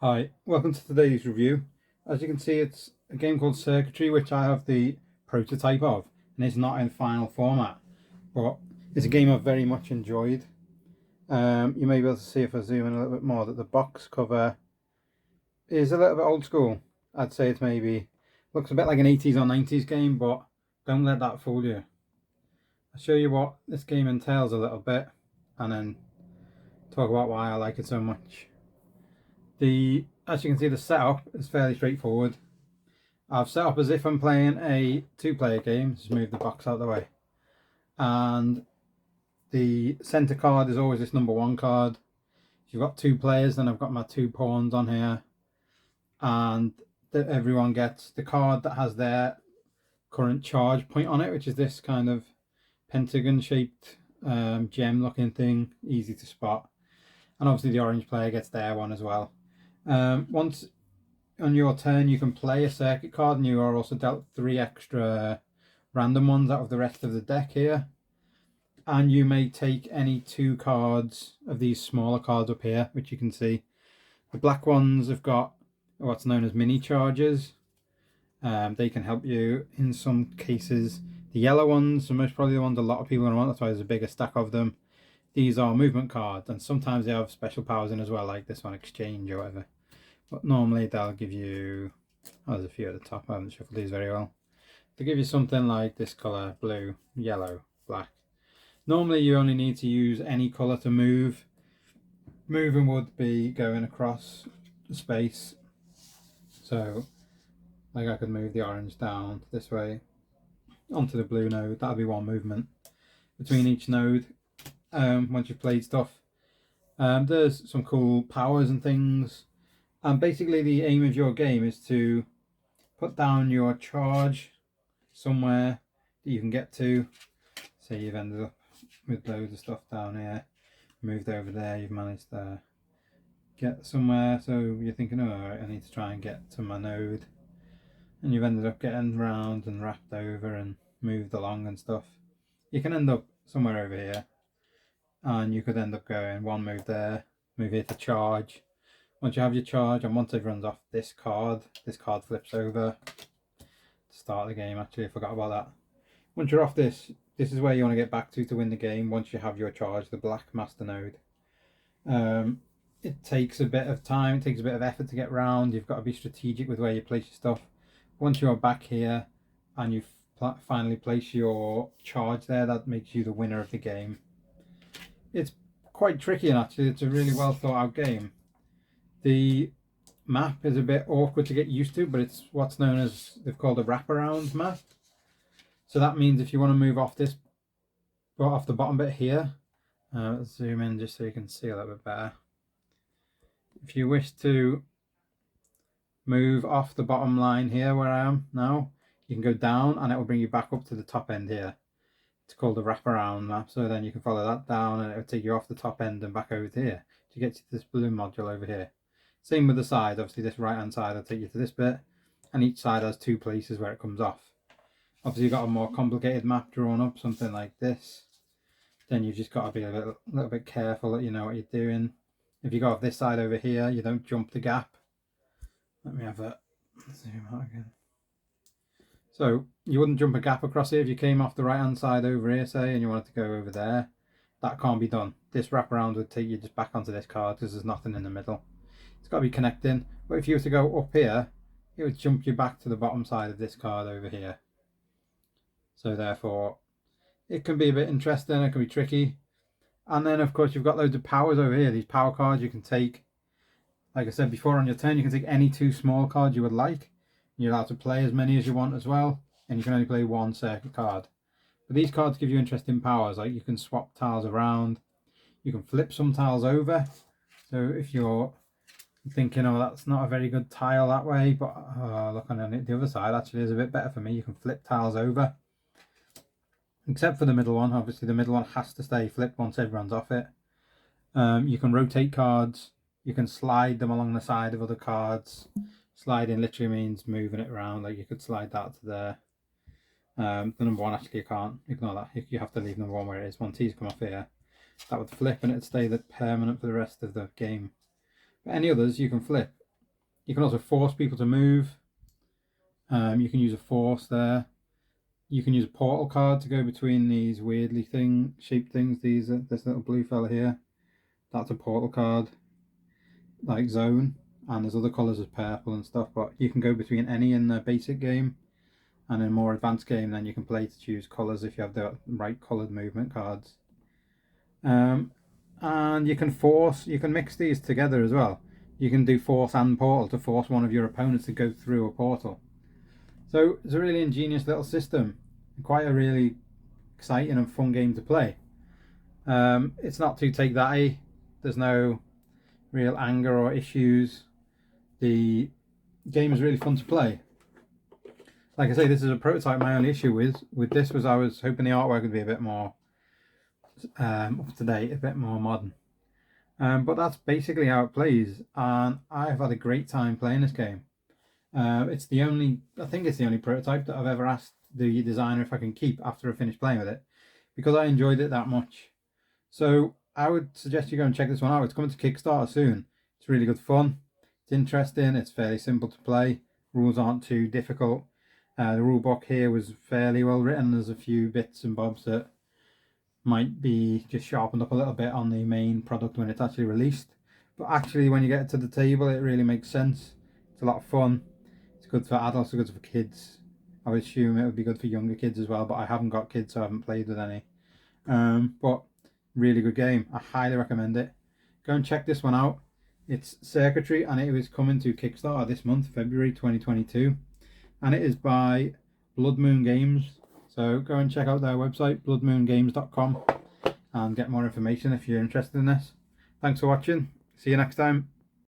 Hi, welcome to today's review. As you can see, it's a game called Circuitry, which I have the prototype of, and it's not in final format, but it's a game I've very much enjoyed. You may be able to see, if I zoom in a little bit more, that the box cover is a little bit old school. I'd say it's maybe looks a bit like an 80s or 90s game, but don't let that fool you. I'll show you what this game entails a little bit, and then talk about why I like it so much. As you can see, the setup is fairly straightforward. I've set up as if I'm playing a two-player game. Just move the box out of the way. And the centre card is always this number one card. If you've got two players, then I've got my two pawns on here. And everyone gets the card that has their current charge point on it, which is this kind of pentagon-shaped gem-looking thing, easy to spot. And obviously the orange player gets their one as well. Once on your turn, you can play a circuit card, and you are also dealt 3 extra random ones out of the rest of the deck here. And you may take any 2 cards of these smaller cards up here, which you can see. The black ones have got what's known as mini charges. They can help you in some cases. The yellow ones are most probably the ones a lot of people are going to want, that's why there's a bigger stack of them. These are movement cards, and sometimes they have special powers in as well, like this one, exchange or whatever. But normally they'll give you, there's a few at the top, I haven't shuffled these very well. They'll give you something like this colour, blue, yellow, black. Normally you only need to use any colour to move. Moving would be going across the space. So, like I could move the orange down this way onto the blue node. That'll be one movement between each node once you've played stuff. There's some cool powers and things. And basically the aim of your game is to put down your charge somewhere that you can get to. Say you've ended up with loads of stuff down here, moved over there, you've managed to get somewhere, so you're thinking, oh, alright, I need to try and get to my node, and you've ended up getting round and wrapped over and moved along and stuff. You can end up somewhere over here, and you could end up going one move there, move here to charge. Once you have your charge, and once it runs off this card flips over to start the game. Actually, I forgot about that. Once you're off this is where you want to get back to win the game. Once you have your charge, the black master node. It takes a bit of time, it takes a bit of effort to get round. You've got to be strategic with where you place your stuff. Once you're back here and you finally place your charge there, that makes you the winner of the game. It's quite tricky, and actually it's a really well thought out game. The map is a bit awkward to get used to, but it's what's known as, they've called a wraparound map. So that means if you want to move off this, off the bottom bit here, let's zoom in just so you can see a little bit better. If you wish to move off the bottom line here where I am now, you can go down and it will bring you back up to the top end here. It's called a wraparound map, so then you can follow that down and it will take you off the top end and back over to here to get to this balloon module over here. Same with the side, obviously this right hand side will take you to this bit, and each side has 2 places where it comes off. Obviously you've got a more complicated map drawn up, something like this, then you've just got to be a little bit careful that you know what you're doing. If you go off this side over here, you don't jump the gap. Let me have a zoom out again. So you wouldn't jump a gap across here if you came off the right hand side over here, say, and you wanted to go over there. That can't be done. This wraparound would take you just back onto this card because there's nothing in the middle. It's got to be connecting. But if you were to go up here, it would jump you back to the bottom side of this card over here. So therefore, it can be a bit interesting, it can be tricky. And then of course you've got loads of powers over here. These power cards you can take, like I said before, on your turn you can take any 2 small cards you would like. You're allowed to play as many as you want as well, and you can only play 1 circuit card. But these cards give you interesting powers, like you can swap tiles around, you can flip some tiles over. So if you're thinking, oh, that's not a very good tile that way, but look on the other side, actually is a bit better for me, you can flip tiles over. Except for the middle one, obviously the middle one has to stay flipped once everyone's off it. You can rotate cards, you can slide them along the side of other cards. Sliding literally means moving it around, like you could slide that to there. The number 1, actually you can't, ignore that, you have to leave number 1 where it is. Once he's come off here, that would flip and it'd stay permanent for the rest of the game. But any others you can flip, You can also force people to move. You can use a force there. You can use a portal card to go between these weirdly shaped things. This little blue fella here, that's a portal card, like zone. And there's other colours as purple and stuff, but you can go between any in the basic game. And in a more advanced game, then you can play to choose colours if you have the right coloured movement cards. And you can mix these together as well. You can do force and portal to force one of your opponents to go through a portal. So it's a really ingenious little system, quite a really exciting and fun game to play. It's not too take that-y. There's no real anger or issues. The game is really fun to play. Like I say, this is a prototype. My only issue with this was I was hoping the artwork would be a bit more up to date, a bit more modern. But that's basically how it plays, and I've had a great time playing this game. I think it's the only prototype that I've ever asked the designer if I can keep after I finish playing with it, because I enjoyed it that much. So I would suggest you go and check this one out. It's coming to Kickstarter soon. It's really good fun. It's interesting. It's fairly simple to play. Rules aren't too difficult. The rule book here was fairly well written. There's a few bits and bobs that might be just sharpened up a little bit on the main product when it's actually released. But actually, when you get it to the table, it really makes sense. It's a lot of fun. It's good for adults, it's good for kids. I would assume it would be good for younger kids as well, but I haven't got kids, so I haven't played with any. But really good game. I highly recommend it. Go and check this one out. It's Circuitry, and it is coming to Kickstarter this month, February 2022. And it is by Bloodmoon Games. So go and check out their website, bloodmoongames.com, and get more information if you're interested in this. Thanks for watching. See you next time.